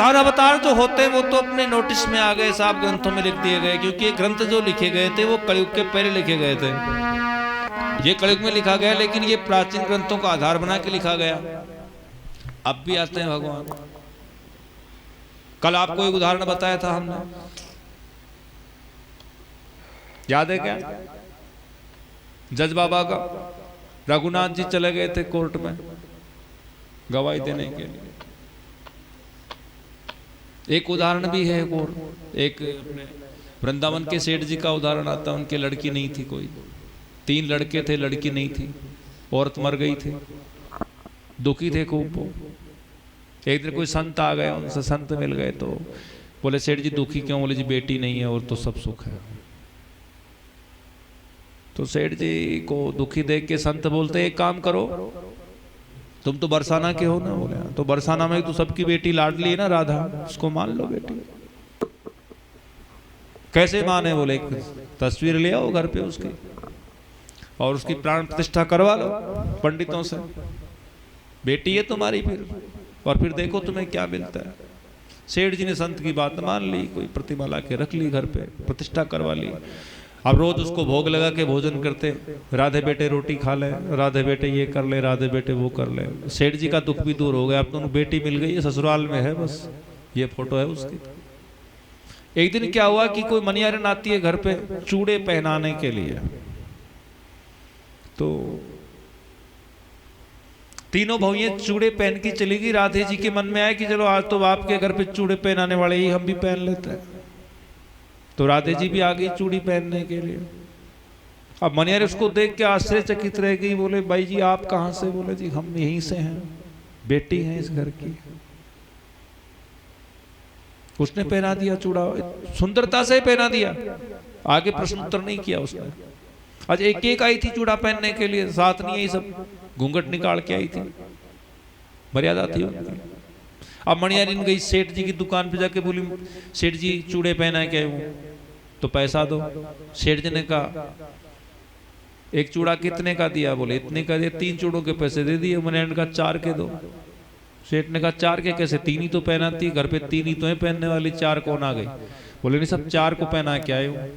प्रधान अवतार जो होते हैं वो तो अपने नोटिस में आ गए, साहब ग्रंथों में लिख दिए गए, क्योंकि ये ग्रंथ जो लिखे गए थे वो कलयुग के पहले लिखे गए थे। ये कलयुग में लिखा गया, लेकिन ये प्राचीन ग्रंथों का आधार बना के लिखा गया। अब भी आते हैं भगवान। कल आपको एक उदाहरण बताया था हमने, याद है क्या? जज बाबा का, रघुनाथ जी चले गए थे कोर्ट में गवाही देने के लिए। एक उदाहरण भी है, और एक वृंदावन के सेठ जी का उदाहरण आता है। उनके लड़की नहीं थी कोई, 3 लड़के थे, लड़की नहीं थी, औरत मर गई थी, दुखी थे खूब वो। एक दिन कोई संत आ गए, उनसे संत मिल गए तो बोले सेठ जी दुखी क्यों? बोले जी बेटी नहीं है और तो सब सुख है। तो सेठ जी को दुखी देख के संत बोलते एक काम करो, तुम तो बरसाना के हो ना? बोले तो बरसाना में तो सबकी बेटी लाडली है ना राधा, उसको मान लो बेटी। कैसे माने? बोले एक तस्वीर ले आओ घर पे उसकी और उसकी प्राण प्रतिष्ठा करवा लो पंडितों से, बेटी है तुम्हारी फिर, और फिर देखो तुम्हें क्या मिलता है। सेठ जी ने संत की बात मान ली, कोई प्रतिमा ला के रख ली घर पे, प्रतिष्ठा करवा ली। अब रोज उसको भोग लगा के भोजन करते, राधे बेटे रोटी खा ले, राधे बेटे ये कर ले, राधे बेटे वो कर ले। सेठ जी का दुख भी दूर हो गया, अब तो बेटी मिल गई है, ससुराल में है, बस ये फोटो है उसकी। एक दिन क्या हुआ कि कोई मनियारन आती है घर पे चूड़े पहनाने के लिए, तो तीनों भौइयां चूड़े पहन के चली गई। राधे जी के मन में आया कि चलो आज तो बाप के घर पे चूड़े पहनाने वाले ही, हम भी पहन लेते हैं। तो राधे जी भी आ गई चूड़ी पहनने के लिए। अब मनियारी उसको देख के आश्चर्यचकित रह गई, बोले भाई जी आप कहां से? बोले जी हम यहीं से हैं, बेटी हैं इस घर की। उसने पहना दिया चूड़ा, सुंदरता से पहना दिया, आगे प्रश्न उत्तर नहीं किया उसने। आज एक एक आई थी चूड़ा पहनने के लिए, साथ नहीं आई, सब घूंघट निकाल के आई थी, मर्यादा थी उनकी। अब मणियारिन गई सेठ जी की दुकान पे जाके बोली सेठ जी चूड़े पहना के हूं तो पैसा दो। सेठ जी ने कहा एक चूड़ा कितने का दिया? बोले इतने का दिया। 3 चूड़ों के पैसे दे दिए। मणियारिन का 4 के दो। सेठ ने कहा 4 के कैसे? 3 ही तो पहनाती, घर पे 3 ही तो है पहनने वाली, 4 कौन आ गई? बोले नहीं सब 4 को पहना के आए हूं।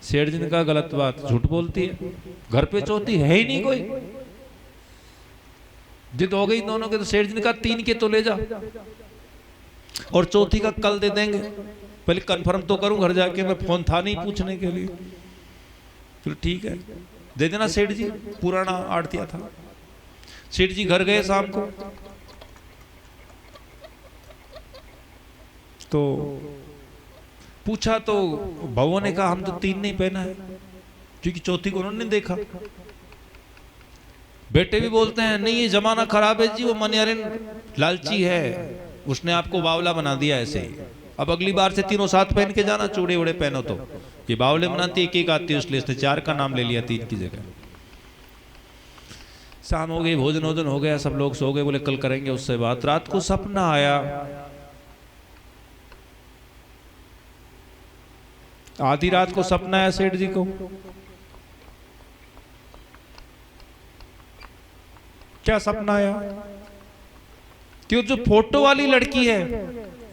सेठ जी ने कहा गलत बात, झूठ बोलती है, घर पे चौथी है ही नहीं कोई। जिद हो गई दोनों के, तो सेठ जी ने कहा 3 के तो ले जा और चौथी का कल दे देंगे, पहले कंफर्म तो करूं घर जाके, मैं फोन था नहीं पूछने के लिए। फिर ठीक है दे देना सेठ जी, पुराना आड़तिया था। सेठ जी घर गए शाम को, तो पूछा तो भावों ने कहा हम तो 3 नहीं पहना है, क्योंकि चौथी को उन्होंने देखा। बेटे भी बोलते हैं नहीं ये जमाना खराब है जी, वो मनियारिन लालची है, उसने आपको बावला बना दिया ऐसे ही। अब अगली बार से 3 साथ पहन के जाना, चूड़े उड़े पहनो। तो ये बावले बनाती एक एक आती है, इसलिए इसने 4 का नाम ले लिया 3 की जगह। शाम हो गई, भोजन वोजन हो गया, सब लोग सो गए। बोले कल करेंगे उससे बात। रात को सपना आया, आधी रात को सपना आया सेठ जी को। क्या सपना आया कि जो फोटो वाली लड़की है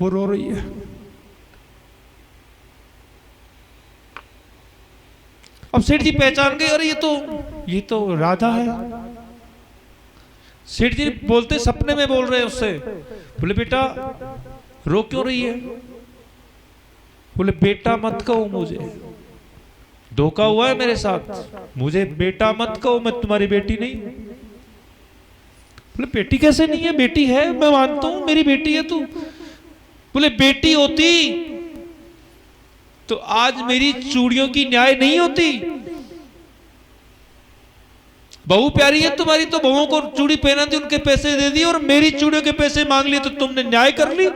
वो रो रही है। अब सेठ जी पहचान गए, अरे ये तो राधा है। सेठ जी बोलते, सपने में बोल रहे हैं उससे, बोले बेटा रो क्यों रही है? बोले बेटा मत कहो, मुझे धोखा हुआ है मेरे साथ, मुझे बेटा मत कहो, मैं तुम्हारी बेटी नहीं। बोले बेटी कैसे नहीं है? बेटी है, मैं मानता हूं मेरी बेटी है तू। बोले बेटी होती तो आज मेरी चूड़ियों की न्याय नहीं होती। बहू प्यारी है तुम्हारी तो बहुओं को चूड़ी पहना दी, उनके पैसे दे दिए, और मेरी चूड़ियों के पैसे मांग लिए तो तुमने न्याय कर ली।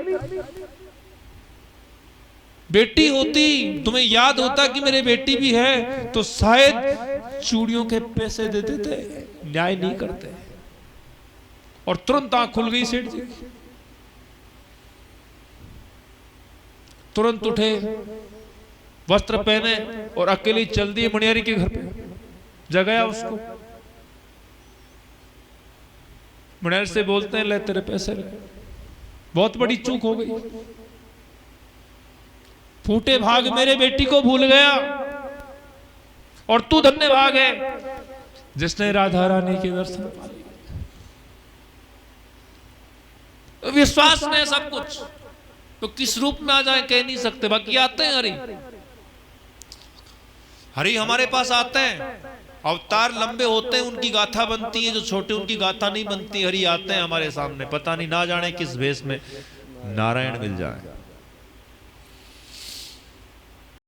बेटी होती, तुम्हें याद होता कि मेरे बेटी भी है, तो शायद चूड़ियों के पैसे दे देते, न्याय नहीं करते। और तुरंत आंख खुल गई सेठ जी, तुरंत उठे, वस्त्र पहने और अकेली चल दिए मणियारी के घर पे। जगाया उसको, मणियारी से बोलते हैं ले तेरे पैसे ले। बहुत बड़ी चूक हो गई। फूटे भाग मेरे बेटी को भूल गया, और तू धन्य भाग है जिसने राधा रानी के दर्शन पाए। विश्वास में है सब कुछ, तो किस रूप में आ जाए कह नहीं सकते। बाकी आते हैं हरि, हरि हमारे पास आते हैं, अवतार लंबे होते हैं उनकी गाथा बनती है, जो छोटे उनकी गाथा नहीं बनती। हरि आते हैं हमारे सामने, पता नहीं ना जाने किस भेष में नारायण मिल जाए।